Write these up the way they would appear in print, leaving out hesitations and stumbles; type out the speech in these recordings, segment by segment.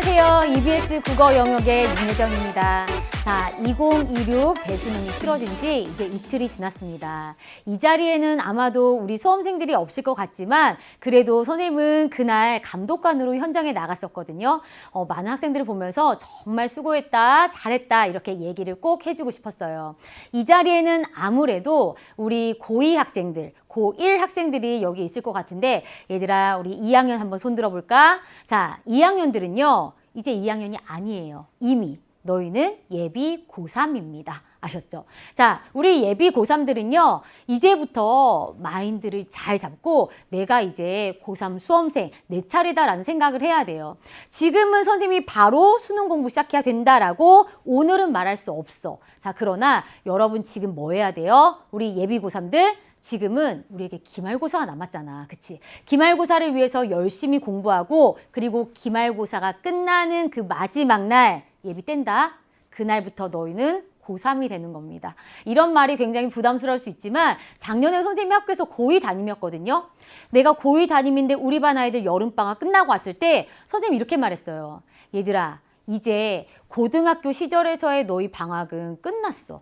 안녕하세요. EBS 국어 영역의 윤혜정입니다. 자, 2026 대수능이 치러진 지 이제 이틀이 지났습니다. 이 자리에는 아마도 우리 수험생들이 없을 것 같지만 그래도 선생님은 그날 감독관으로 현장에 나갔었거든요. 많은 학생들을 보면서 정말 수고했다, 잘했다 이렇게 얘기를 꼭 해주고 싶었어요. 이 자리에는 아무래도 우리 고2 학생들, 고1 학생들이 여기 있을 것 같은데 얘들아 우리 2학년 한번 손 들어볼까? 자, 2학년들은요 이제 2학년이 아니에요. 이미 너희는 예비 고3입니다. 아셨죠? 자, 우리 예비 고3들은요 이제부터 마인드를 잘 잡고 내가 이제 고3 수험생 내 차례다라는 생각을 해야 돼요. 지금은 선생님이 바로 수능 공부 시작해야 된다라고 오늘은 말할 수 없어. 자, 그러나 여러분 지금 뭐 해야 돼요? 우리 예비 고3들 지금은 우리에게 기말고사가 남았잖아. 그치? 기말고사를 위해서 열심히 공부하고 그리고 기말고사가 끝나는 그 마지막 날 예비 뗀다. 그날부터 너희는 고3이 되는 겁니다. 이런 말이 굉장히 부담스러울 수 있지만 작년에 선생님이 학교에서 고2 담임이었거든요. 내가 고2 담임인데 우리 반 아이들 여름방학 끝나고 왔을 때 선생님이 이렇게 말했어요. 얘들아, 이제 고등학교 시절에서의 너희 방학은 끝났어.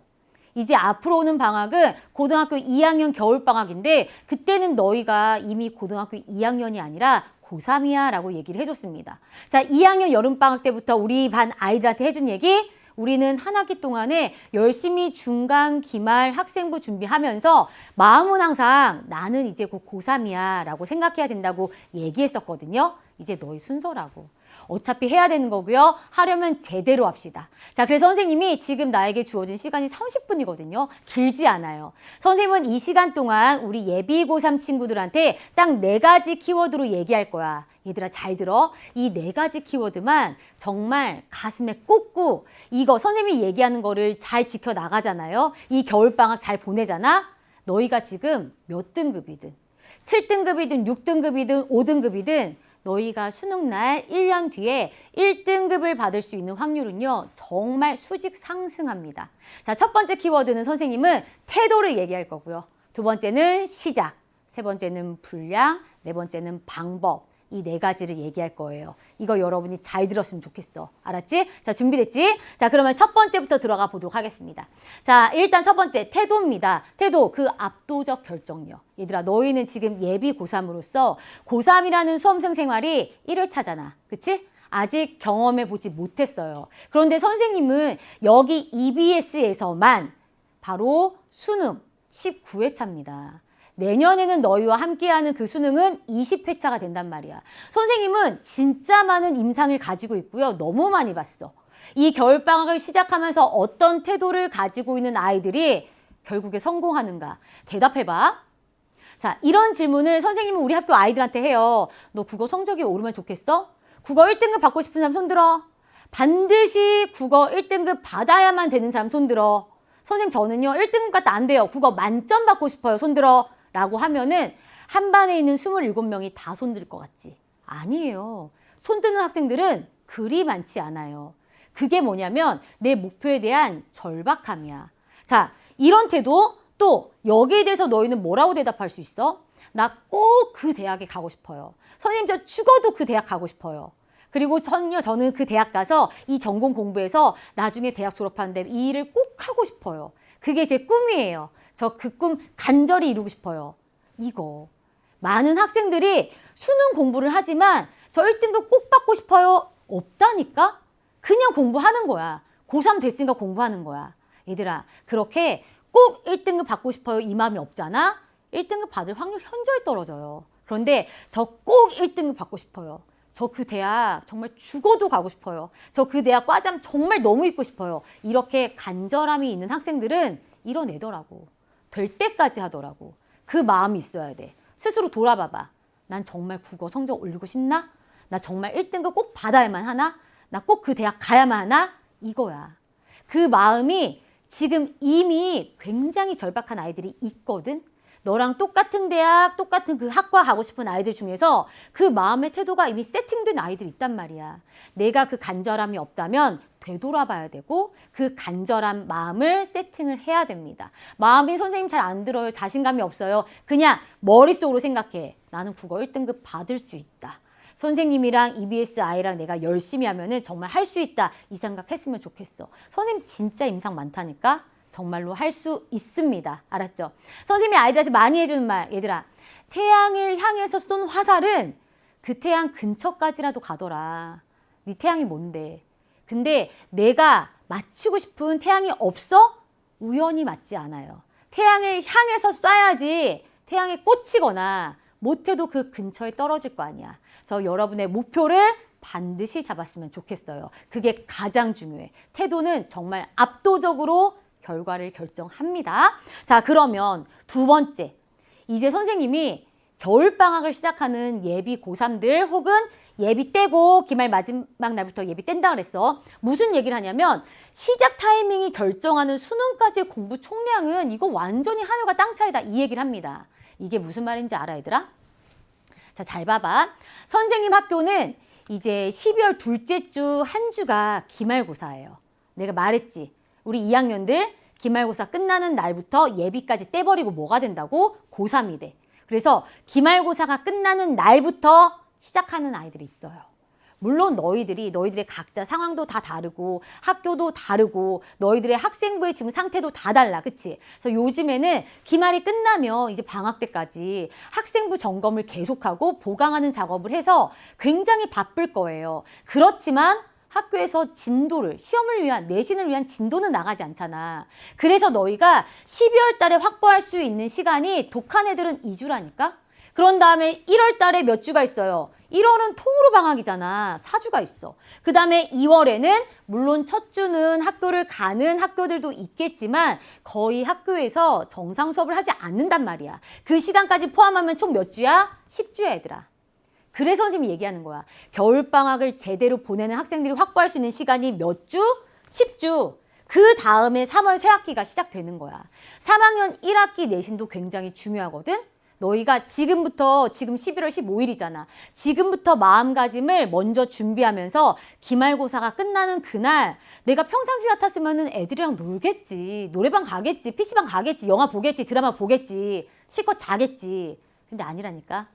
이제 앞으로 오는 방학은 고등학교 2학년 겨울방학인데 그때는 너희가 이미 고등학교 2학년이 아니라 고3이야 라고 얘기를 해줬습니다. 자, 2학년 여름방학 때부터 우리 반 아이들한테 해준 얘기 우리는 한 학기 동안에 열심히 중간, 기말, 학생부 준비하면서 마음은 항상 나는 이제 곧 고3이야 라고 생각해야 된다고 얘기했었거든요. 이제 너희 순서라고. 어차피 해야 되는 거고요. 하려면 제대로 합시다. 자, 그래서 선생님이 지금 나에게 주어진 시간이 30분이거든요. 길지 않아요. 선생님은 이 시간 동안 우리 예비 고3 친구들한테 딱 4가지 키워드로 얘기할 거야. 얘들아 잘 들어. 이 4가지 키워드만 정말 가슴에 꽂고 이거 선생님이 얘기하는 거를 잘 지켜나가잖아요. 이 겨울방학 잘 보내잖아. 너희가 지금 몇 등급이든 7등급이든 6등급이든 5등급이든 너희가 수능날 1년 뒤에 1등급을 받을 수 있는 확률은요. 정말 수직 상승합니다. 자, 첫 번째 키워드는 선생님은 태도를 얘기할 거고요. 두 번째는 시작, 세 번째는 분량, 네 번째는 방법. 이 4가지를 얘기할 거예요. 이거 여러분이 잘 들었으면 좋겠어. 알았지? 자, 준비됐지? 자, 그러면 첫 번째부터 들어가 보도록 하겠습니다. 자, 일단 첫 번째 태도입니다. 태도, 그 압도적 결정력. 얘들아, 너희는 지금 예비 고3으로서 고3이라는 수험생 생활이 1회차잖아. 그치? 아직 경험해보지 못했어요. 그런데 선생님은 여기 EBS에서만 바로 수능 19회차입니다. 내년에는 너희와 함께하는 그 수능은 20회차가 된단 말이야. 선생님은 진짜 많은 임상을 가지고 있고요. 너무 많이 봤어. 이 겨울방학을 시작하면서 어떤 태도를 가지고 있는 아이들이 결국에 성공하는가? 대답해봐. 자, 이런 질문을 선생님은 우리 학교 아이들한테 해요. 너 국어 성적이 오르면 좋겠어? 국어 1등급 받고 싶은 사람 손들어. 반드시 국어 1등급 받아야만 되는 사람 손들어. 선생님 저는요 1등급 갖다 안 돼요. 국어 만점 받고 싶어요. 손들어. 라고 하면은 한 반에 있는 27명이 다 손들 것 같지? 아니에요. 손드는 학생들은 그리 많지 않아요. 그게 뭐냐면 내 목표에 대한 절박함이야. 자, 이런 태도 또 여기에 대해서 너희는 뭐라고 대답할 수 있어? 나 꼭 그 대학에 가고 싶어요. 선생님 저 죽어도 그 대학 가고 싶어요. 그리고 저는 그 대학 가서 이 전공 공부해서 나중에 대학 졸업하는데 이 일을 꼭 하고 싶어요. 그게 제 꿈이에요. 저 그 꿈 간절히 이루고 싶어요. 이거. 많은 학생들이 수능 공부를 하지만 저 1등급 꼭 받고 싶어요. 없다니까? 그냥 공부하는 거야. 고3 됐으니까 공부하는 거야. 얘들아, 그렇게 꼭 1등급 받고 싶어요. 이 마음이 없잖아? 1등급 받을 확률 현저히 떨어져요. 그런데 저 꼭 1등급 받고 싶어요. 저 그 대학 정말 죽어도 가고 싶어요. 저 그 대학 과잠 정말 너무 입고 싶어요. 이렇게 간절함이 있는 학생들은 이뤄내더라고. 될 때까지 하더라고. 그 마음이 있어야 돼. 스스로 돌아봐봐. 난 정말 국어 성적 올리고 싶나? 나 정말 1등급 꼭 받아야만 하나? 나 꼭 그 대학 가야만 하나? 이거야. 그 마음이 지금 이미 굉장히 절박한 아이들이 있거든. 너랑 똑같은 대학, 똑같은 그 학과 가고 싶은 아이들 중에서 그 마음의 태도가 이미 세팅된 아이들이 있단 말이야. 내가 그 간절함이 없다면 되돌아봐야 되고 그 간절한 마음을 세팅을 해야 됩니다. 마음이 선생님 잘 안 들어요. 자신감이 없어요. 그냥 머릿속으로 생각해. 나는 국어 1등급 받을 수 있다. 선생님이랑 EBS 아이랑 내가 열심히 하면은 정말 할 수 있다 이 생각했으면 좋겠어. 선생님 진짜 임상 많다니까 정말로 할 수 있습니다. 알았죠? 선생님이 아이들한테 많이 해주는 말, 얘들아 태양을 향해서 쏜 화살은 그 태양 근처까지라도 가더라. 네 태양이 뭔데? 근데 내가 맞추고 싶은 태양이 없어? 우연히 맞지 않아요. 태양을 향해서 쏴야지 태양에 꽂히거나 못해도 그 근처에 떨어질 거 아니야. 그래서 여러분의 목표를 반드시 잡았으면 좋겠어요. 그게 가장 중요해. 태도는 정말 압도적으로 결과를 결정합니다. 자, 그러면 두 번째. 이제 선생님이 겨울방학을 시작하는 예비 고3들 혹은 예비 떼고 기말 마지막 날부터 예비 뗀다 그랬어. 무슨 얘기를 하냐면 시작 타이밍이 결정하는 수능까지의 공부 총량은 이거 완전히 하늘과 땅 차이다 이 얘기를 합니다. 이게 무슨 말인지 알아 얘들아? 자, 잘 봐봐. 선생님 학교는 이제 12월 둘째 주 한 주가 기말고사예요. 내가 말했지. 우리 2학년들 기말고사 끝나는 날부터 예비까지 떼버리고 뭐가 된다고? 고3이 돼. 그래서 기말고사가 끝나는 날부터 시작하는 아이들이 있어요. 물론 너희들의 각자 상황도 다 다르고 학교도 다르고 너희들의 학생부의 지금 상태도 다 달라. 그치? 그래서 요즘에는 기말이 끝나면 이제 방학 때까지 학생부 점검을 계속하고 보강하는 작업을 해서 굉장히 바쁠 거예요. 그렇지만 학교에서 진도를, 시험을 위한, 내신을 위한 진도는 나가지 않잖아. 그래서 너희가 12월 달에 확보할 수 있는 시간이 독한 애들은 2주라니까? 그런 다음에 1월 달에 몇 주가 있어요. 1월은 통으로 방학이잖아. 4주가 있어. 그 다음에 2월에는 물론 첫 주는 학교를 가는 학교들도 있겠지만 거의 학교에서 정상 수업을 하지 않는단 말이야. 그 시간까지 포함하면 총 몇 주야? 10주야 얘들아. 그래서 선생님이 얘기하는 거야. 겨울방학을 제대로 보내는 학생들이 확보할 수 있는 시간이 몇 주? 10주. 그 다음에 3월 새학기가 시작되는 거야. 3학년 1학기 내신도 굉장히 중요하거든. 너희가 지금 11월 15일이잖아. 지금부터 마음가짐을 먼저 준비하면서 기말고사가 끝나는 그날 내가 평상시 같았으면 애들이랑 놀겠지. 노래방 가겠지. PC방 가겠지. 영화 보겠지. 드라마 보겠지. 실컷 자겠지. 근데 아니라니까.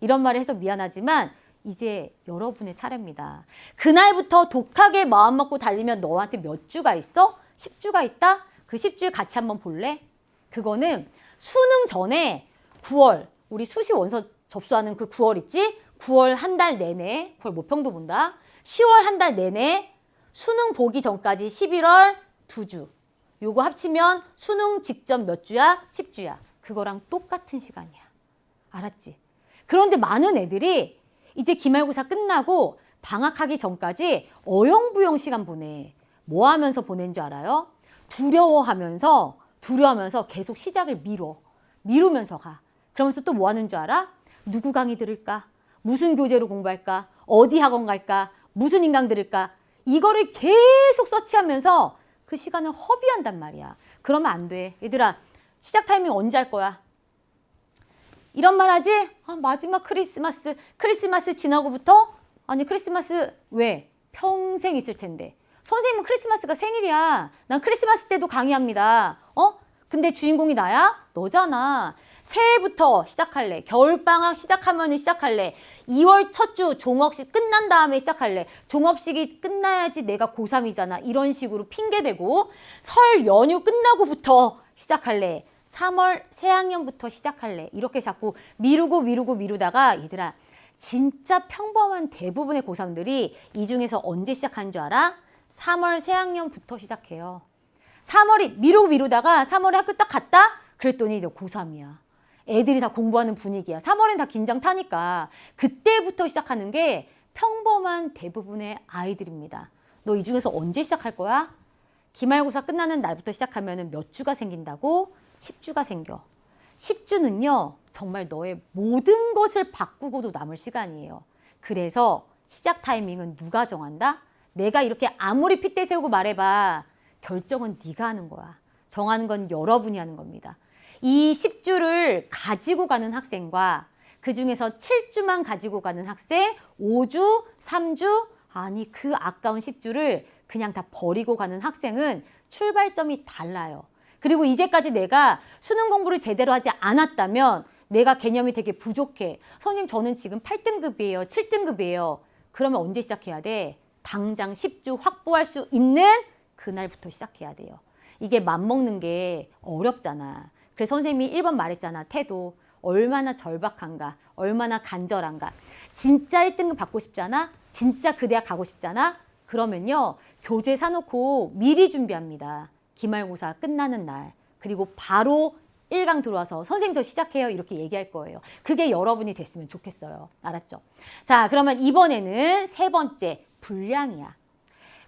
이런 말을 해서 미안하지만 이제 여러분의 차례입니다. 그날부터 독하게 마음 먹고 달리면 너한테 몇 주가 있어? 10주가 있다? 그 10주에 같이 한번 볼래? 그거는 수능 전에 9월, 우리 수시 원서 접수하는 그 9월 있지? 9월 한 달 내내, 9월 모평도 본다. 10월 한 달 내내, 수능 보기 전까지 11월 2주. 요거 합치면 수능 직전 몇 주야? 10주야. 그거랑 똑같은 시간이야. 알았지? 그런데 많은 애들이 이제 기말고사 끝나고 방학하기 전까지 어영부영 시간 보내. 뭐 하면서 보낸 줄 알아요? 두려워하면서 계속 시작을 미루면서 가. 그러면서 또 뭐 하는 줄 알아? 누구 강의 들을까? 무슨 교재로 공부할까? 어디 학원 갈까? 무슨 인강 들을까? 이거를 계속 서치하면서 그 시간을 허비한단 말이야. 그러면 안 돼. 얘들아, 시작 타이밍 언제 할 거야? 이런 말 하지? 아, 마지막 크리스마스 지나고부터? 아니, 크리스마스 왜? 평생 있을 텐데. 선생님은 크리스마스가 생일이야. 난 크리스마스 때도 강의합니다. 근데 주인공이 나야? 너잖아. 새해부터 시작할래. 겨울방학 시작하면 시작할래. 2월 첫 주 종업식 끝난 다음에 시작할래. 종업식이 끝나야지 내가 고3이잖아. 이런 식으로 핑계대고 설 연휴 끝나고부터 시작할래. 3월 새학년부터 시작할래. 이렇게 자꾸 미루다가 얘들아 진짜 평범한 대부분의 고3들이 이 중에서 언제 시작하는 줄 알아? 3월 새학년부터 시작해요. 3월이 미루다가 3월에 학교 딱 갔다? 그랬더니 너 고3이야. 애들이 다 공부하는 분위기야. 3월엔 다 긴장 타니까. 그때부터 시작하는 게 평범한 대부분의 아이들입니다. 너 이 중에서 언제 시작할 거야? 기말고사 끝나는 날부터 시작하면 몇 주가 생긴다고? 10주가 생겨. 10주는요. 정말 너의 모든 것을 바꾸고도 남을 시간이에요. 그래서 시작 타이밍은 누가 정한다? 내가 이렇게 아무리 핏대 세우고 말해봐. 결정은 네가 하는 거야. 정하는 건 여러분이 하는 겁니다. 이 10주를 가지고 가는 학생과 그중에서 7주만 가지고 가는 학생, 5주, 3주, 아니 그 아까운 10주를 그냥 다 버리고 가는 학생은 출발점이 달라요. 그리고 이제까지 내가 수능 공부를 제대로 하지 않았다면 내가 개념이 되게 부족해. 선생님 저는 지금 8등급이에요. 7등급이에요. 그러면 언제 시작해야 돼? 당장 10주 확보할 수 있는 그날부터 시작해야 돼요. 이게 맘먹는 게 어렵잖아. 그래서 선생님이 1번 말했잖아. 태도. 얼마나 절박한가. 얼마나 간절한가. 진짜 1등급 받고 싶잖아. 진짜 그 대학 가고 싶잖아. 그러면요. 교재 사놓고 미리 준비합니다. 기말고사 끝나는 날. 그리고 바로 1강 들어와서 선생님 저 시작해요. 이렇게 얘기할 거예요. 그게 여러분이 됐으면 좋겠어요. 알았죠? 자, 그러면 이번에는 세 번째, 분량이야.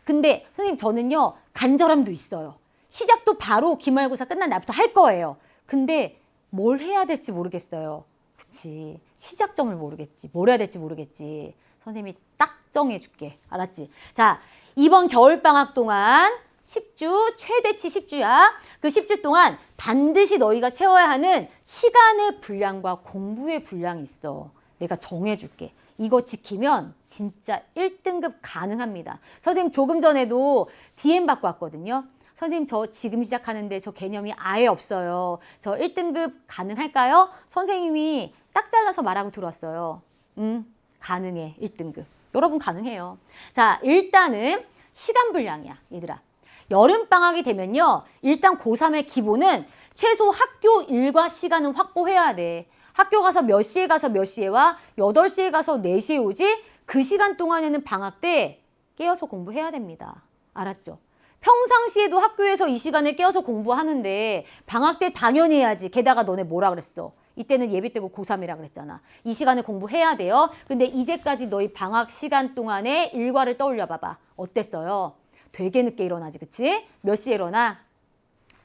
근데 선생님 저는요. 간절함도 있어요. 시작도 바로 기말고사 끝난 날부터 할 거예요. 근데 뭘 해야 될지 모르겠어요. 그치? 시작점을 모르겠지. 뭘 해야 될지 모르겠지. 선생님이 딱 정해줄게. 알았지? 자, 이번 겨울방학 동안 10주, 최대치 10주야. 그 10주 동안 반드시 너희가 채워야 하는 시간의 분량과 공부의 분량이 있어. 내가 정해줄게. 이거 지키면 진짜 1등급 가능합니다. 선생님 조금 전에도 DM 받고 왔거든요. 선생님 저 지금 시작하는데 저 개념이 아예 없어요. 저 1등급 가능할까요? 선생님이 딱 잘라서 말하고 들어왔어요. 가능해. 1등급. 여러분 가능해요. 자, 일단은 시간 분량이야. 얘들아. 여름방학이 되면요. 일단 고3의 기본은 최소 학교 일과 시간은 확보해야 돼. 학교 가서 몇 시에 가서 몇 시에 와? 8시에 가서 4시에 오지? 그 시간 동안에는 방학 때 깨어서 공부해야 됩니다. 알았죠? 평상시에도 학교에서 이 시간에 깨어서 공부하는데 방학 때 당연히 해야지. 게다가 너네 뭐라 그랬어? 이때는 예비 때고 고3이라 그랬잖아. 이 시간에 공부해야 돼요. 근데 이제까지 너희 방학 시간 동안에 일과를 떠올려 봐봐. 어땠어요? 되게 늦게 일어나지, 그치? 몇 시에 일어나?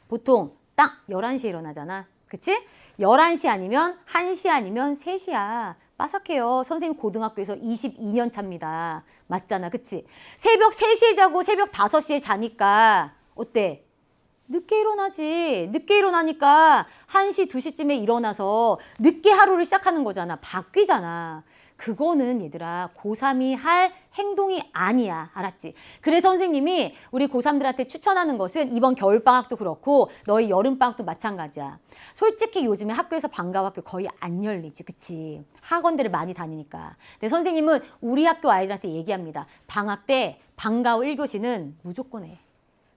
보통 딱 11시에 일어나잖아. 그치? 11시 아니면 1시 아니면 3시야. 빠삭해요. 선생님 고등학교에서 22년 차입니다. 맞잖아. 그치? 새벽 3시에 자고 새벽 5시에 자니까 어때? 늦게 일어나지. 늦게 일어나니까 1시, 2시쯤에 일어나서 늦게 하루를 시작하는 거잖아. 바뀌잖아. 그거는 얘들아 고3이 할 행동이 아니야. 알았지? 그래서 선생님이 우리 고3들한테 추천하는 것은 이번 겨울방학도 그렇고 너희 여름방학도 마찬가지야. 솔직히 요즘에 학교에서 방과후 학교 거의 안 열리지. 그치? 학원들을 많이 다니니까. 근데 선생님은 우리 학교 아이들한테 얘기합니다. 방학 때 방과후 1교시는 무조건 해.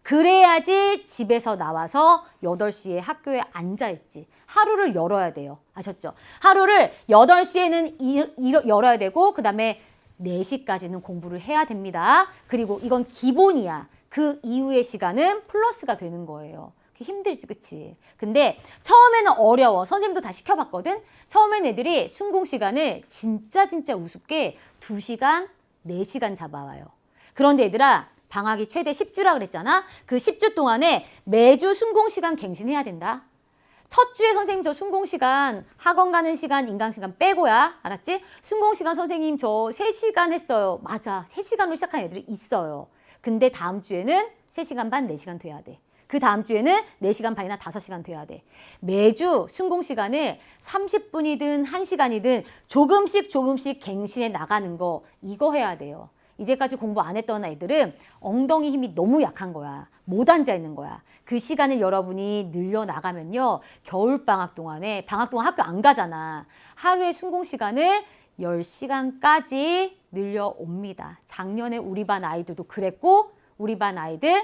그래야지 집에서 나와서 8시에 학교에 앉아있지. 하루를 열어야 돼요. 아셨죠? 하루를 8시에는 열어야 되고 그 다음에 4시까지는 공부를 해야 됩니다. 그리고 이건 기본이야. 그 이후의 시간은 플러스가 되는 거예요. 힘들지, 그치? 근데 처음에는 어려워. 선생님도 다 시켜봤거든? 처음엔 애들이 순공 시간을 진짜 우습게 2시간, 4시간 잡아와요. 그런데 얘들아 방학이 최대 10주라 그랬잖아. 그 10주 동안에 매주 순공시간 갱신해야 된다. 첫 주에 선생님 저 순공시간 학원 가는 시간 인강 시간 빼고야. 알았지? 순공시간 선생님 저 3시간 했어요. 맞아. 3시간으로 시작한 애들이 있어요. 근데 다음 주에는 3시간 반 4시간 돼야 돼. 그 다음 주에는 4시간 반이나 5시간 돼야 돼. 매주 순공시간을 30분이든 1시간이든 조금씩 갱신해 나가는 거 이거 해야 돼요. 이제까지 공부 안 했던 아이들은 엉덩이 힘이 너무 약한 거야. 못 앉아 있는 거야. 그 시간을 여러분이 늘려나가면요. 겨울방학 동안에 방학 동안 학교 안 가잖아. 하루에 순공 시간을 10시간까지 늘려옵니다. 작년에 우리 반 아이들도 그랬고 우리 반 아이들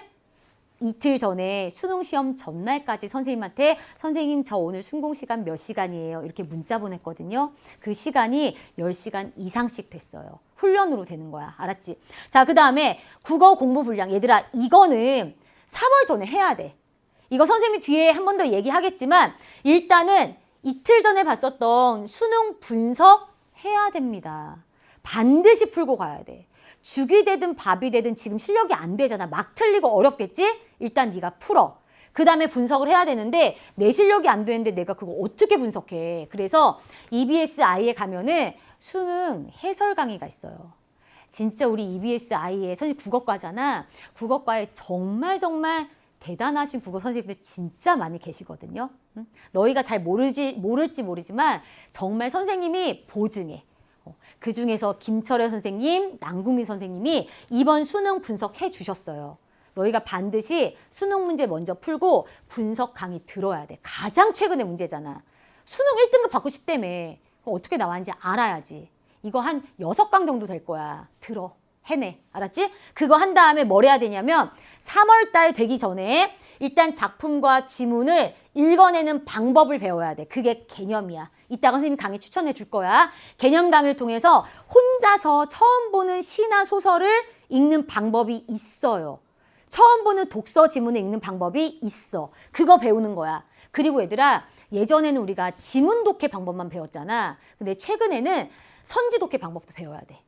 이틀 전에 수능시험 전날까지 선생님한테 선생님 저 오늘 순공시간 몇 시간이에요? 이렇게 문자 보냈거든요. 그 시간이 10시간 이상씩 됐어요. 훈련으로 되는 거야. 알았지? 자, 그 다음에 국어 공부 분량. 얘들아 이거는 3월 전에 해야 돼. 이거 선생님이 뒤에 한 번 더 얘기하겠지만 일단은 이틀 전에 봤었던 수능 분석 해야 됩니다. 반드시 풀고 가야 돼. 죽이 되든 밥이 되든 지금 실력이 안 되잖아. 막 틀리고 어렵겠지? 일단 네가 풀어. 그 다음에 분석을 해야 되는데 내 실력이 안 되는데 내가 그거 어떻게 분석해. 그래서 EBS I에 가면은 수능 해설 강의가 있어요. 진짜 우리 EBS I에 선생님 국어과잖아. 국어과에 정말 대단하신 국어 선생님들 진짜 많이 계시거든요. 너희가 잘 모를지 모르지만 정말 선생님이 보증해. 그 중에서 김철현 선생님, 남궁민 선생님이 이번 수능 분석해 주셨어요. 너희가 반드시 수능 문제 먼저 풀고 분석 강의 들어야 돼. 가장 최근의 문제잖아. 수능 1등급 받고 싶다며. 그럼 어떻게 나왔는지 알아야지. 이거 한 6강 정도 될 거야. 들어. 해내. 알았지? 그거 한 다음에 뭘 해야 되냐면 3월 달 되기 전에 일단 작품과 지문을 읽어내는 방법을 배워야 돼. 그게 개념이야. 이따가 선생님이 강의 추천해 줄 거야. 개념 강의를 통해서 혼자서 처음 보는 시나 소설을 읽는 방법이 있어요. 처음 보는 독서 지문을 읽는 방법이 있어. 그거 배우는 거야. 그리고 얘들아, 예전에는 우리가 지문 독해 방법만 배웠잖아. 근데 최근에는 선지 독해 방법도 배워야 돼.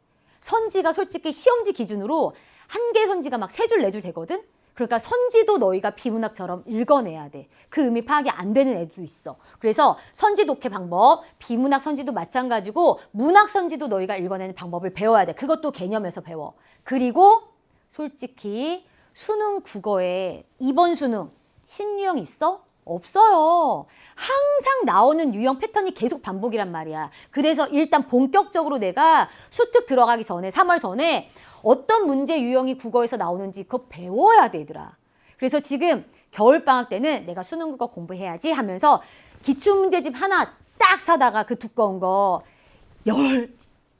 선지가 솔직히 시험지 기준으로 한 개 선지가 막 3줄, 4줄 되거든? 그러니까 선지도 너희가 비문학처럼 읽어내야 돼. 그 의미 파악이 안 되는 애도 있어. 그래서 선지 독해 방법, 비문학 선지도 마찬가지고 문학 선지도 너희가 읽어내는 방법을 배워야 돼. 그것도 개념에서 배워. 그리고 솔직히 수능 국어에 이번 수능 신유형 있어? 없어요. 항상 나오는 유형 패턴이 계속 반복이란 말이야. 그래서 일단 본격적으로 내가 수특 들어가기 전에 3월 전에 어떤 문제 유형이 국어에서 나오는지 그거 배워야 돼, 얘들아. 그래서 지금 겨울방학 때는 내가 수능 국어 공부해야지 하면서 기출문제집 하나 딱 사다가 그 두꺼운 거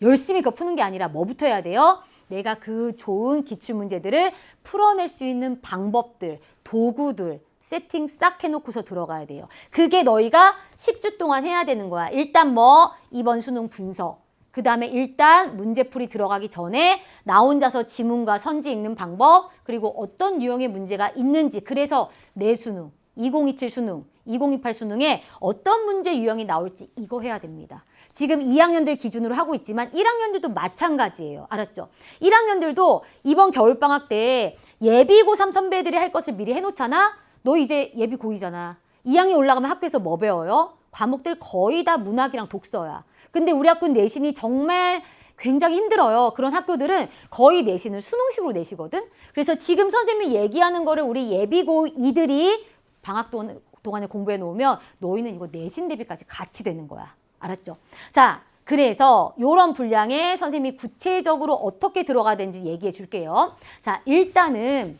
열심히 그거 푸는 게 아니라 뭐부터 해야 돼요? 내가 그 좋은 기출문제들을 풀어낼 수 있는 방법들, 도구들, 세팅 싹 해놓고서 들어가야 돼요. 그게 너희가 10주 동안 해야 되는 거야. 일단 뭐 이번 수능 분석, 그 다음에 일단 문제풀이 들어가기 전에 나 혼자서 지문과 선지 읽는 방법, 그리고 어떤 유형의 문제가 있는지, 그래서 내 수능, 2027 수능, 2028 수능에 어떤 문제 유형이 나올지 이거 해야 됩니다. 지금 2학년들 기준으로 하고 있지만 1학년들도 마찬가지예요. 알았죠? 1학년들도 이번 겨울방학 때 예비 고3 선배들이 할 것을 미리 해놓잖아? 너 이제 예비 고2잖아. 2학년 올라가면 학교에서 뭐 배워요? 과목들 거의 다 문학이랑 독서야. 근데 우리 학교 내신이 정말 굉장히 힘들어요. 그런 학교들은 거의 내신을 수능식으로 내시거든. 그래서 지금 선생님이 얘기하는 거를 우리 예비 고2들이 방학 동안에 공부해 놓으면 너희는 이거 내신 대비까지 같이 되는 거야. 알았죠? 자, 그래서 이런 분량에 선생님이 구체적으로 어떻게 들어가야 되는지 얘기해 줄게요. 자, 일단은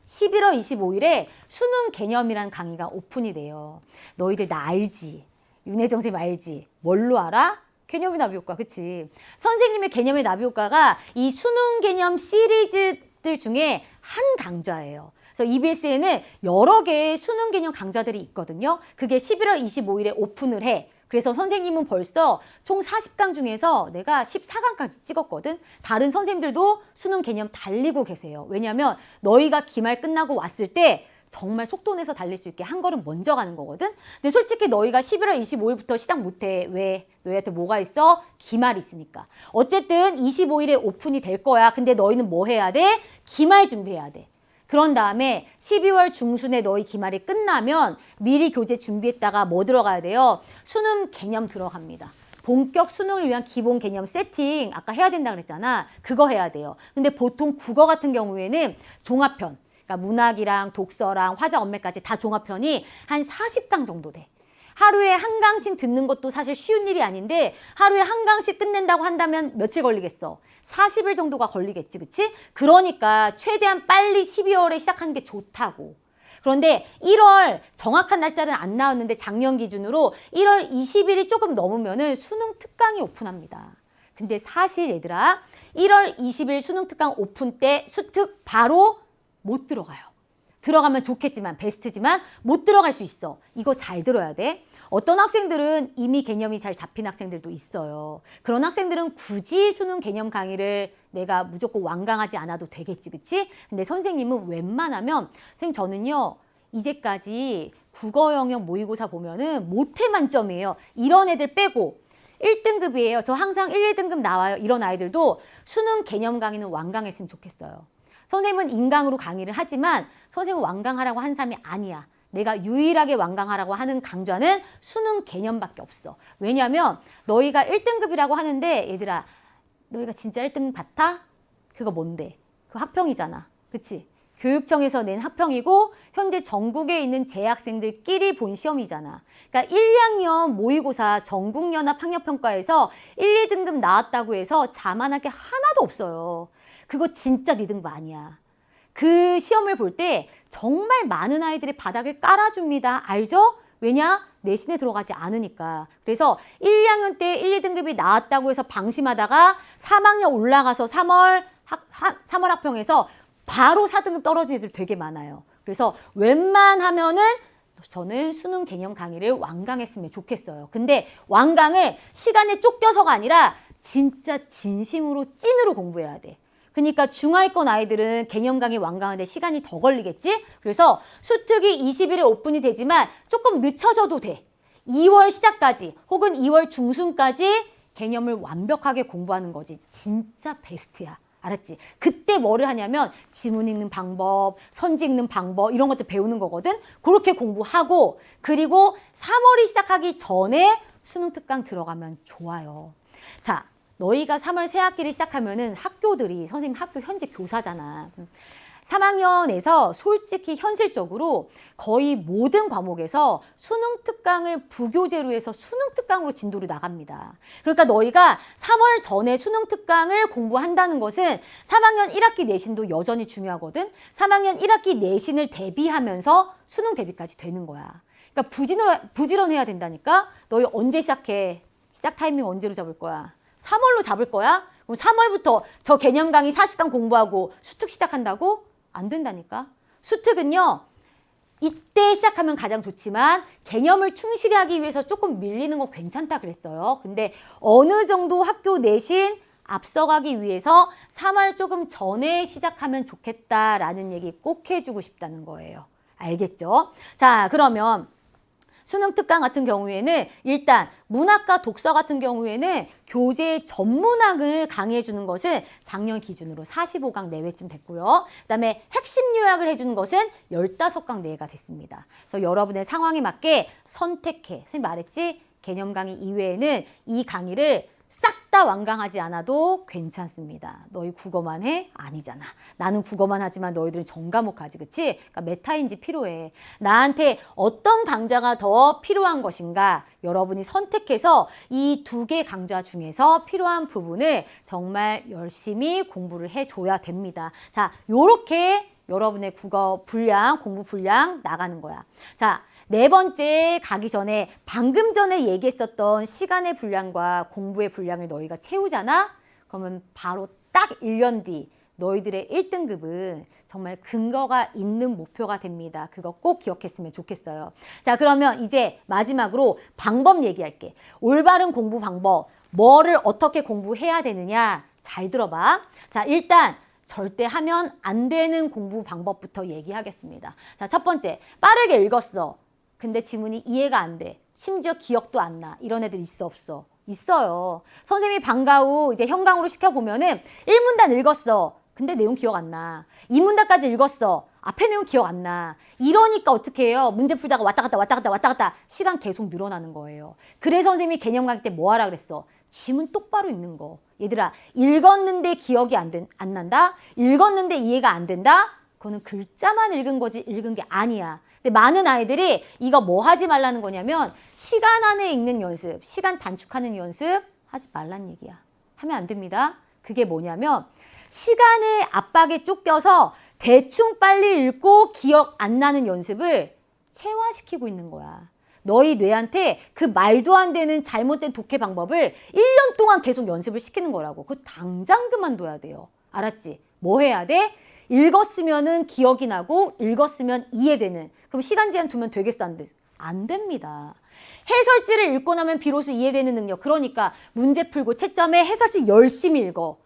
11월 25일에 수능 개념이라는 강의가 오픈이 돼요. 너희들 나 알지? 윤혜정 선생님 알지? 뭘로 알아? 개념의 나비효과, 그치? 선생님의 개념의 나비효과가 이 수능 개념 시리즈들 중에 한 강좌예요. 그래서 EBS에는 여러 개의 수능 개념 강좌들이 있거든요. 그게 11월 25일에 오픈을 해. 그래서 선생님은 벌써 총 40강 중에서 내가 14강까지 찍었거든. 다른 선생님들도 수능 개념 달리고 계세요. 왜냐하면 너희가 기말 끝나고 왔을 때 정말 속도 내서 달릴 수 있게 한 걸음 먼저 가는 거거든. 근데 솔직히 너희가 11월 25일부터 시작 못해. 왜? 너희한테 뭐가 있어? 기말이 있으니까. 어쨌든 25일에 오픈이 될 거야. 근데 너희는 뭐 해야 돼? 기말 준비해야 돼. 그런 다음에 12월 중순에 너희 기말이 끝나면 미리 교재 준비했다가 뭐 들어가야 돼요? 수능 개념 들어갑니다. 본격 수능을 위한 기본 개념 세팅 아까 해야 된다 그랬잖아. 그거 해야 돼요. 근데 보통 국어 같은 경우에는 종합편, 그러니까 문학이랑 독서랑 화자 언매까지 다 종합편이 한 40강 정도 돼. 하루에 한 강씩 듣는 것도 사실 쉬운 일이 아닌데 하루에 한 강씩 끝낸다고 한다면 며칠 걸리겠어? 40일 정도가 걸리겠지, 그치? 그러니까 최대한 빨리 12월에 시작하는 게 좋다고. 그런데 1월 정확한 날짜는 안 나왔는데 작년 기준으로 1월 20일이 조금 넘으면은 수능 특강이 오픈합니다. 근데 사실 얘들아 1월 20일 수능 특강 오픈 때 수특 바로 못 들어가요. 들어가면 좋겠지만 베스트지만 못 들어갈 수 있어. 이거 잘 들어야 돼. 어떤 학생들은 이미 개념이 잘 잡힌 학생들도 있어요. 그런 학생들은 굳이 수능 개념 강의를 내가 무조건 완강하지 않아도 되겠지, 그치? 근데 선생님은 웬만하면 선생님 저는요 이제까지 국어 영역 모의고사 보면은 모태 만점이에요. 이런 애들 빼고 1등급이에요. 저 항상 1, 2등급 나와요. 이런 아이들도 수능 개념 강의는 완강했으면 좋겠어요. 선생님은 인강으로 강의를 하지만 선생님은 완강하라고 하는 사람이 아니야. 내가 유일하게 완강하라고 하는 강좌는 수능 개념밖에 없어. 왜냐하면 너희가 1등급이라고 하는데 얘들아 너희가 진짜 1등급 같아? 그거 뭔데? 그거 학평이잖아. 그치? 교육청에서 낸 학평이고 현재 전국에 있는 재학생들끼리 본 시험이잖아. 그러니까 1, 2학년 모의고사 전국연합학력평가에서 1, 2등급 나왔다고 해서 자만할 게 하나도 없어요. 그거 진짜 네 등급 아니야. 그 시험을 볼 때 정말 많은 아이들이 바닥을 깔아줍니다. 알죠? 왜냐? 내신에 들어가지 않으니까. 그래서 1, 2학년 때 1, 2등급이 나왔다고 해서 방심하다가 3학년 올라가서 3월 학평에서 바로 4등급 떨어진 애들 되게 많아요. 그래서 웬만하면은 저는 수능 개념 강의를 완강했으면 좋겠어요. 근데 완강을 시간에 쫓겨서가 아니라 진짜 진심으로 찐으로 공부해야 돼. 그러니까 중하위권 아이들은 개념 강의 완강하는데 시간이 더 걸리겠지? 그래서 수특이 20일에 오픈이 되지만 조금 늦춰져도 돼. 2월 시작까지 혹은 2월 중순까지 개념을 완벽하게 공부하는 거지. 진짜 베스트야. 알았지? 그때 뭐를 하냐면 지문 읽는 방법, 선지 읽는 방법 이런 것들 배우는 거거든. 그렇게 공부하고 그리고 3월이 시작하기 전에 수능 특강 들어가면 좋아요. 자, 너희가 3월 새 학기를 시작하면은 학교들이 선생님 학교 현재 교사잖아. 3학년에서 솔직히 현실적으로 거의 모든 과목에서 수능 특강을 부교재로 해서 수능 특강으로 진도를 나갑니다. 그러니까 너희가 3월 전에 수능 특강을 공부한다는 것은 3학년 1학기 내신도 여전히 중요하거든. 3학년 1학기 내신을 대비하면서 수능 대비까지 되는 거야. 그러니까 부지런해야 된다니까. 너희 언제 시작해? 시작 타이밍 언제로 잡을 거야? 3월로 잡을 거야? 그럼 3월부터 저 개념 강의 40강 공부하고 수특 시작한다고? 안 된다니까. 수특은요. 이때 시작하면 가장 좋지만 개념을 충실히 하기 위해서 조금 밀리는 건 괜찮다 그랬어요. 근데 어느 정도 학교 내신 앞서가기 위해서 3월 조금 전에 시작하면 좋겠다라는 얘기 꼭 해주고 싶다는 거예요. 알겠죠? 자, 그러면 수능 특강 같은 경우에는 일단 문학과 독서 같은 경우에는 교재 전문학을 강의해 주는 것은 작년 기준으로 45강 내외쯤 됐고요. 그다음에 핵심 요약을 해주는 것은 15강 내외가 됐습니다. 그래서 여러분의 상황에 맞게 선택해. 선생님 말했지? 개념 강의 이외에는 이 강의를 싹 다 완강하지 않아도 괜찮습니다. 너희 국어만 해? 아니잖아. 나는 국어만 하지만 너희들은 전과목 하지, 그치? 그러니까 메타인지 필요해. 나한테 어떤 강좌가 더 필요한 것인가? 여러분이 선택해서 이 2개 강좌 중에서 필요한 부분을 정말 열심히 공부를 해줘야 됩니다. 자, 요렇게 여러분의 국어 분량, 공부 분량 나가는 거야. 자, 4번째 가기 전에 방금 전에 얘기했었던 시간의 분량과 공부의 분량을 너희가 채우잖아? 그러면 바로 딱 1년 뒤 너희들의 1등급은 정말 근거가 있는 목표가 됩니다. 그거 꼭 기억했으면 좋겠어요. 자, 그러면 이제 마지막으로 방법 얘기할게. 올바른 공부 방법, 뭐를 어떻게 공부해야 되느냐? 잘 들어봐. 자, 일단 절대 하면 안 되는 공부 방법부터 얘기하겠습니다. 자, 첫 번째, 빠르게 읽었어. 근데 지문이 이해가 안 돼. 심지어 기억도 안 나. 이런 애들 있어, 없어? 있어요. 선생님이 방과 후 이제 현강으로 시켜보면은 1문단 읽었어. 근데 내용 기억 안 나. 2문단까지 읽었어. 앞에 내용 기억 안 나. 이러니까 어떻게 해요? 문제 풀다가 왔다 갔다 시간 계속 늘어나는 거예요. 그래서 선생님이 개념 강의 때 뭐 하라 그랬어? 지문 똑바로 읽는 거. 얘들아, 읽었는데 기억이 안 난다? 읽었는데 이해가 안 된다? 그거는 글자만 읽은 거지 읽은 게 아니야. 근데 많은 아이들이 이거 뭐 하지 말라는 거냐면 시간 안에 읽는 연습, 시간 단축하는 연습 하지 말란 얘기야. 하면 안 됩니다. 그게 뭐냐면 시간의 압박에 쫓겨서 대충 빨리 읽고 기억 안 나는 연습을 체화시키고 있는 거야. 너희 뇌한테 그 말도 안 되는 잘못된 독해 방법을 1년 동안 계속 연습을 시키는 거라고. 그거 당장 그만둬야 돼요. 알았지? 뭐 해야 돼? 읽었으면은 기억이 나고 읽었으면 이해되는. 그럼 시간 제한 두면 되겠어? 안 돼? 안 됩니다. 해설지를 읽고 나면 비로소 이해되는 능력. 그러니까 문제 풀고 채점에 해설지 열심히 읽어.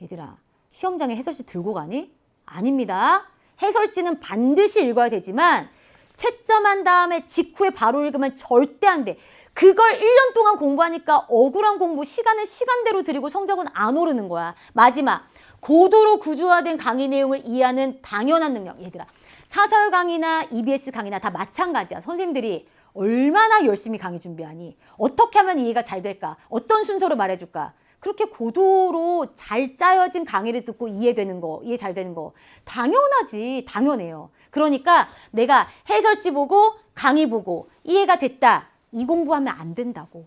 얘들아, 시험장에 해설지 들고 가니? 아닙니다. 해설지는 반드시 읽어야 되지만 채점한 다음에 직후에 바로 읽으면 절대 안 돼. 그걸 1년 동안 공부하니까 억울한 공부 시간을 시간대로 들이고 성적은 안 오르는 거야. 마지막, 고도로 구조화된 강의 내용을 이해하는 당연한 능력. 얘들아, 사설 강의나 EBS 강의나 다 마찬가지야. 선생님들이 얼마나 열심히 강의 준비하니? 어떻게 하면 이해가 잘 될까? 어떤 순서로 말해줄까? 그렇게 고도로 잘 짜여진 강의를 듣고 이해되는 거, 이해 잘 되는 거 당연하지, 당연해요. 그러니까 내가 해설지 보고 강의 보고 이해가 됐다. 이 공부하면 안 된다고.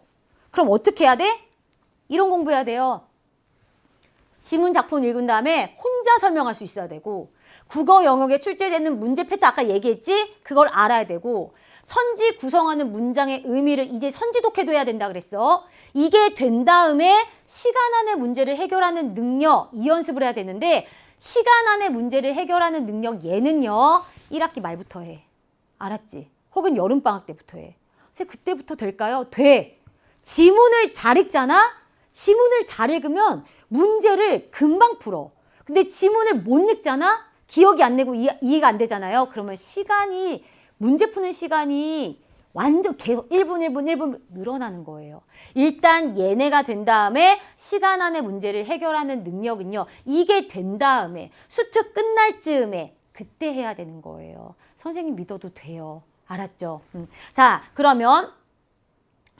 그럼 어떻게 해야 돼? 이런 공부해야 돼요. 지문 작품 읽은 다음에 혼자 설명할 수 있어야 되고 국어 영역에 출제되는 문제 패턴 아까 얘기했지? 그걸 알아야 되고 선지 구성하는 문장의 의미를 이제 선지독해둬야 된다 그랬어. 이게 된 다음에 시간 안에 문제를 해결하는 능력, 이 연습을 해야 되는데 시간 안에 문제를 해결하는 능력 얘는요. 1학기 말부터 해. 알았지? 혹은 여름방학 때부터 해. 선생님 그때부터 될까요? 돼. 지문을 잘 읽잖아? 지문을 잘 읽으면 문제를 금방 풀어. 근데 지문을 못 읽잖아? 기억이 안 나고 이해가 안 되잖아요. 그러면 시간이, 문제 푸는 시간이 완전 계속 1분, 1분, 1분 늘어나는 거예요. 일단 얘네가 된 다음에 시간 안에 문제를 해결하는 능력은요. 이게 된 다음에 수트 끝날 즈음에 그때 해야 되는 거예요. 선생님 믿어도 돼요. 알았죠? 자, 그러면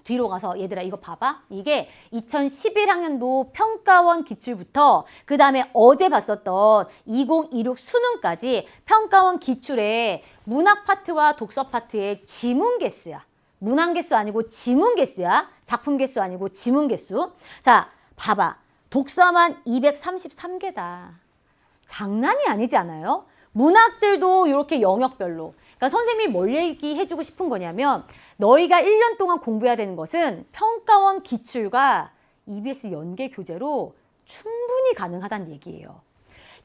뒤로 가서 얘들아 이거 봐봐. 이게 2011학년도 평가원 기출부터 그 다음에 어제 봤었던 2026 수능까지 평가원 기출에 문학 파트와 독서 파트의 지문 개수야. 문항 개수 아니고 지문 개수야. 작품 개수 아니고 지문 개수. 자, 봐봐. 독서만 233개다. 장난이 아니지 않아요? 문학들도 이렇게 영역별로. 그러니까 선생님이 뭘 얘기해주고 싶은 거냐면 너희가 1년 동안 공부해야 되는 것은 평가원 기출과 EBS 연계 교재로 충분히 가능하다는 얘기예요.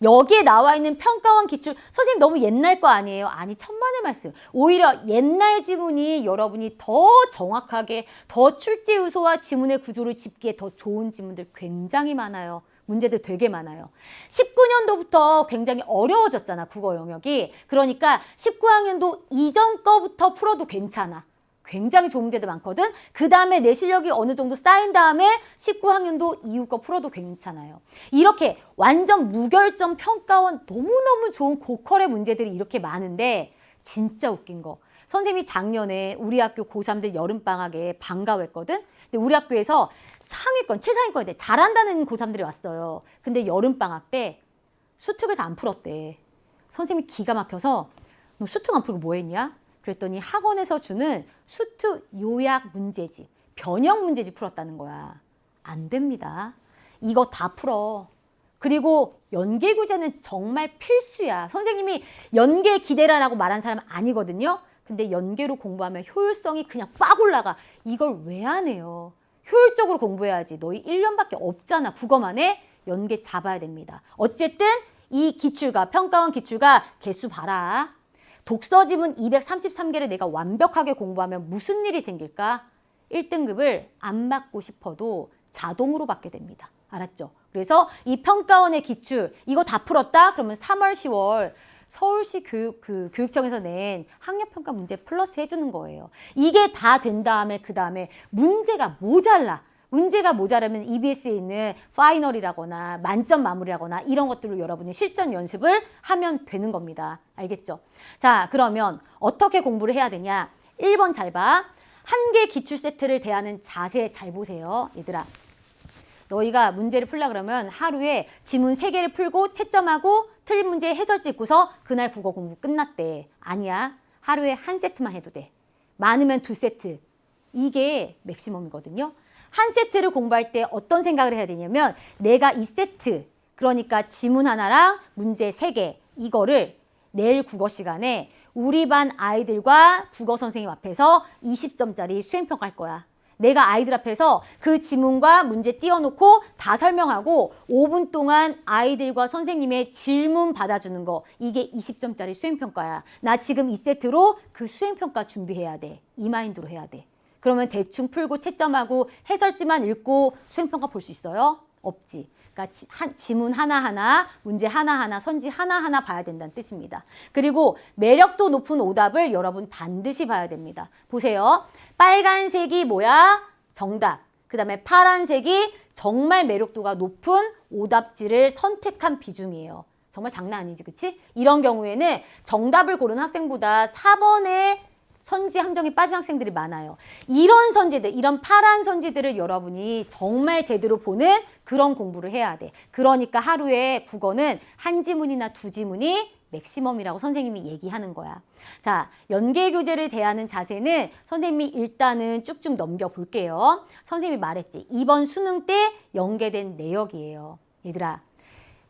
여기에 나와 있는 평가원 기출, 선생님 너무 옛날 거 아니에요? 아니, 천만의 말씀. 오히려 옛날 지문이 여러분이 더 정확하게, 더 출제 요소와 지문의 구조를 짚기에 더 좋은 지문들 굉장히 많아요. 문제들 되게 많아요. 19년도부터 굉장히 어려워졌잖아, 국어 영역이. 그러니까 19학년도 이전 거부터 풀어도 괜찮아. 굉장히 좋은 문제들 많거든. 그 다음에 내 실력이 어느 정도 쌓인 다음에 19학년도 이후 거 풀어도 괜찮아요. 이렇게 완전 무결점 평가원 너무너무 좋은 고퀄의 문제들이 이렇게 많은데 진짜 웃긴 거. 선생님이 작년에 우리 학교 고3들 여름방학에 방과후했거든. 근데 우리 학교에서 상위권, 최상위권에 잘한다는 고3들이 왔어요. 근데 여름방학 때 수특을 다 안 풀었대. 선생님이 기가 막혀서 너 수특 안 풀고 뭐 했냐? 그랬더니 학원에서 주는 수특 요약 문제집, 변형 문제집 풀었다는 거야. 안 됩니다. 이거 다 풀어. 그리고 연계 교재는 정말 필수야. 선생님이 연계 기대라라고 말한 사람 아니거든요. 근데 연계로 공부하면 효율성이 그냥 빡 올라가. 이걸 왜 안 해요? 효율적으로 공부해야지. 너희 1년밖에 없잖아. 국어만 해? 연계 잡아야 됩니다. 어쨌든 이 기출과 평가원 기출과 개수 봐라. 독서 지문 233개를 내가 완벽하게 공부하면 무슨 일이 생길까? 1등급을 안 받고 싶어도 자동으로 받게 됩니다. 알았죠? 그래서 이 평가원의 기출 이거 다 풀었다? 그러면 3월, 10월 서울시 교육청에서 낸 학력평가 문제 플러스 해주는 거예요. 이게 다 된 다음에 그 다음에 문제가 모자라. 문제가 모자라면 EBS에 있는 파이널이라거나 만점 마무리라거나 이런 것들로 여러분이 실전 연습을 하면 되는 겁니다. 알겠죠? 자, 그러면 어떻게 공부를 해야 되냐? 1번 잘 봐. 한 개 기출 세트를 대하는 자세 잘 보세요. 얘들아. 너희가 문제를 풀려고 그러면 하루에 지문 3개를 풀고 채점하고 틀린 문제 해설 찍고서 그날 국어 공부 끝났대. 아니야. 하루에 한 세트만 해도 돼. 많으면 2세트. 이게 맥시멈이거든요. 한 세트를 공부할 때 어떤 생각을 해야 되냐면 내가 이 세트, 그러니까 지문 하나랑 문제 3개 이거를 내일 국어 시간에 우리 반 아이들과 국어 선생님 앞에서 20점짜리 수행평가할 거야. 내가 아이들 앞에서 그 지문과 문제 띄워놓고 다 설명하고 5분 동안 아이들과 선생님의 질문 받아주는 거 이게 20점짜리 수행평가야. 나 지금 이 세트로 그 수행평가 준비해야 돼. 이 마인드로 해야 돼. 그러면 대충 풀고 채점하고 해설지만 읽고 수행평가 볼 수 있어요? 없지. 그러니까 지문 하나하나, 문제 하나하나, 선지 하나하나 봐야 된다는 뜻입니다. 그리고 매력도 높은 오답을 여러분 반드시 봐야 됩니다. 보세요. 빨간색이 뭐야? 정답. 그 다음에 파란색이 정말 매력도가 높은 오답지를 선택한 비중이에요. 정말 장난 아니지, 그치? 이런 경우에는 정답을 고른 학생보다 4번에 선지 함정에 빠진 학생들이 많아요. 이런 선지들, 이런 파란 선지들을 여러분이 정말 제대로 보는 그런 공부를 해야 돼. 그러니까 하루에 국어는 한 지문이나 2지문이 맥시멈이라고 선생님이 얘기하는 거야. 자, 연계 교재를 대하는 자세는 선생님이 일단은 쭉쭉 넘겨볼게요. 선생님이 말했지. 이번 수능 때 연계된 내역이에요. 얘들아,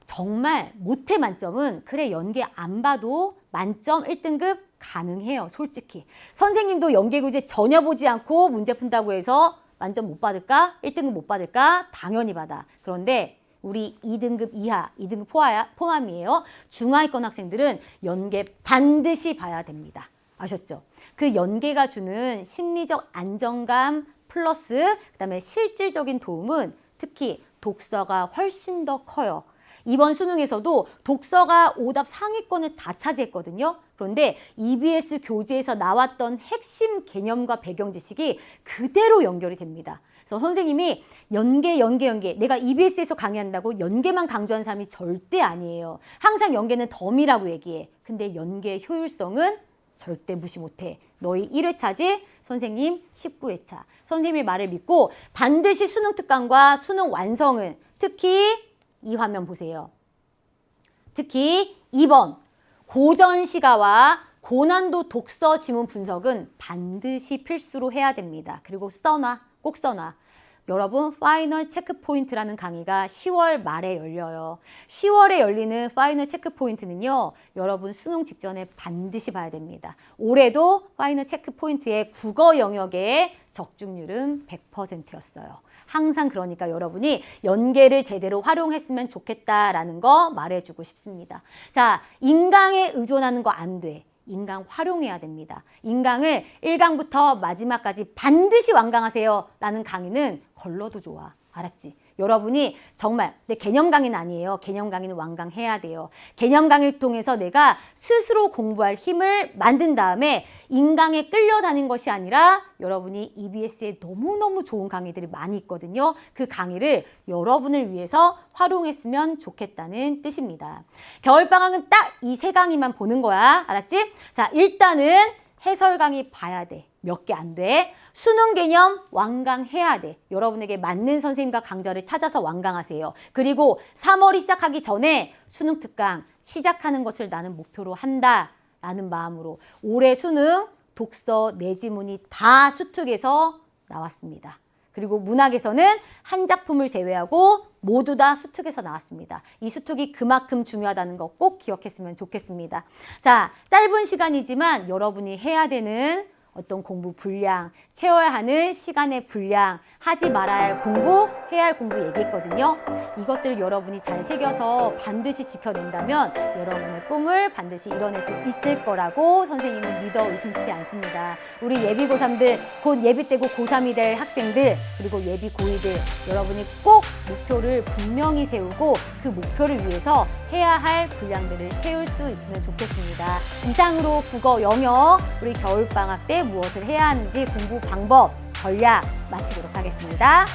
정말 못해 만점은 그래 연계 안 봐도 만점 1등급 가능해요, 솔직히. 선생님도 연계교재 전혀 보지 않고 문제 푼다고 해서 만점 못 받을까? 1등급 못 받을까? 당연히 받아. 그런데 우리 2등급 이하, 2등급 포함이에요. 중하위권 학생들은 연계 반드시 봐야 됩니다. 아셨죠? 그 연계가 주는 심리적 안정감 플러스 그다음에 실질적인 도움은 특히 독서가 훨씬 더 커요. 이번 수능에서도 독서가 오답 상위권을 다 차지했거든요. 그런데 EBS 교재에서 나왔던 핵심 개념과 배경 지식이 그대로 연결이 됩니다. 그래서 선생님이 연계. 내가 EBS에서 강의한다고 연계만 강조한 사람이 절대 아니에요. 항상 연계는 덤이라고 얘기해. 근데 연계의 효율성은 절대 무시 못해. 너희 1회차지? 선생님 19회차. 선생님의 말을 믿고 반드시 수능 특강과 수능 완성은 특히 이 화면 보세요. 특히 2번 고전 시가와 고난도 독서 지문 분석은 반드시 필수로 해야 됩니다. 그리고 써놔, 꼭 써놔. 여러분 파이널 체크 포인트라는 강의가 10월 말에 열려요. 10월에 열리는 파이널 체크 포인트는요. 여러분 수능 직전에 반드시 봐야 됩니다. 올해도 파이널 체크 포인트의 국어 영역의 적중률은 100%였어요. 항상 그러니까 여러분이 연계를 제대로 활용했으면 좋겠다라는 거 말해주고 싶습니다. 자, 인강에 의존하는 거 안 돼. 인강 활용해야 됩니다. 인강을 1강부터 마지막까지 반드시 완강하세요 라는 강의는 걸러도 좋아. 알았지? 여러분이 정말 내 개념 강의는 아니에요. 개념 강의는 완강해야 돼요. 개념 강의를 통해서 내가 스스로 공부할 힘을 만든 다음에 인강에 끌려다닌 것이 아니라 여러분이 EBS에 너무너무 좋은 강의들이 많이 있거든요. 그 강의를 여러분을 위해서 활용했으면 좋겠다는 뜻입니다. 겨울방학은 딱 이 세 강의만 보는 거야. 알았지? 자, 일단은 해설 강의 봐야 돼. 몇 개 안 돼. 수능 개념 완강해야 돼. 여러분에게 맞는 선생님과 강좌를 찾아서 완강하세요. 그리고 3월이 시작하기 전에 수능 특강 시작하는 것을 나는 목표로 한다라는 마음으로 올해 수능 독서 내지문이 다 수특에서 나왔습니다. 그리고 문학에서는 한 작품을 제외하고 모두 다 수특에서 나왔습니다. 이 수특이 그만큼 중요하다는 거 꼭 기억했으면 좋겠습니다. 자, 짧은 시간이지만 여러분이 해야 되는 어떤 공부 분량, 채워야 하는 시간의 분량, 하지 말아야 할 공부, 해야 할 공부 얘기했거든요. 이것들을 여러분이 잘 새겨서 반드시 지켜낸다면 여러분의 꿈을 반드시 이뤄낼 수 있을 거라고 선생님은 믿어 의심치 않습니다. 우리 예비 고3들, 곧 예비 때고 고3이 될 학생들, 그리고 예비 고2들, 여러분이 꼭 목표를 분명히 세우고 그 목표를 위해서 해야 할 분량들을 채울 수 있으면 좋겠습니다. 이상으로 국어, 영어, 우리 겨울방학 때 무엇을 해야 하는지 공부 방법, 전략 마치도록 하겠습니다.